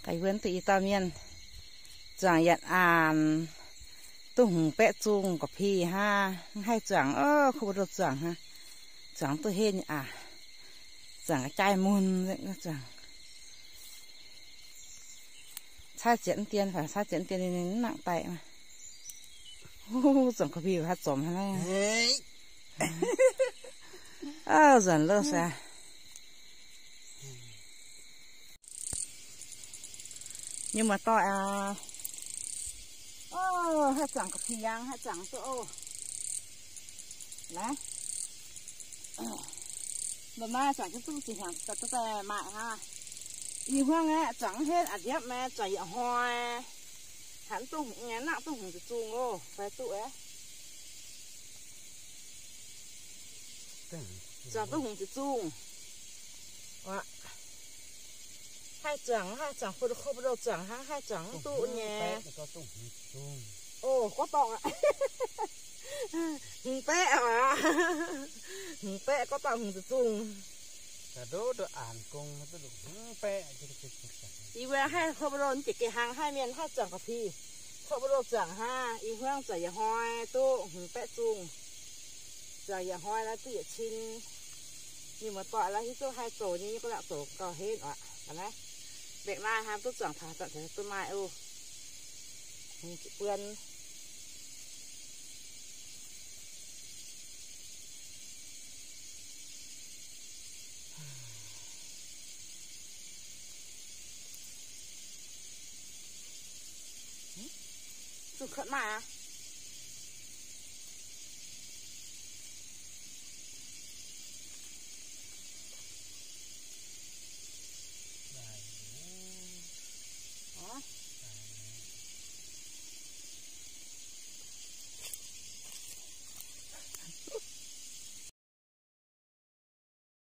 cái vườn tự ta miên chẳng nhận tung bẹ chung của phi ha hay chẳng không được chẳng ha chẳng tôi hên chẳng chai môn vậy chẳng xa chuyển tiền phải xa chuyển tiền nên nặng tay mà chẳng có phi hát chồm hay này dần lơ xa nhưng mà tôi hát chẳng có phi giang hát chẳng tôi đấy mà mai chẳng cái tu chỉ hàng cái mại ha đi hoang á chẳng hết dép mẹ chạy hoa hắn tu nghe nặng tu hùng chuông ô phải tu ấy chẳng tu hùng chuông hai chẳng không đâu chẳng hai chẳng tu nhé ô có tọng ạ hùng té à hùng té có tọng hùng chuông đố được cùng tôi được peอีเวให้เขาบริจิกหางให้เมียนให้จังกับพี่เขาบริจังห้าอีเพื่อนจะอย่าห้อยตู้หุ่นแปะจุงจะอย่าห้อยแล้วตีชิ้นนี่มาต่อแล้วที่ตู้ให้โตนี่ก็ละโตก็เห็นอ่ะกันไหมเด็กนายห้ามตู้จังผ่าตัดแต่ต้นไม้เปื้อนสุดขนาด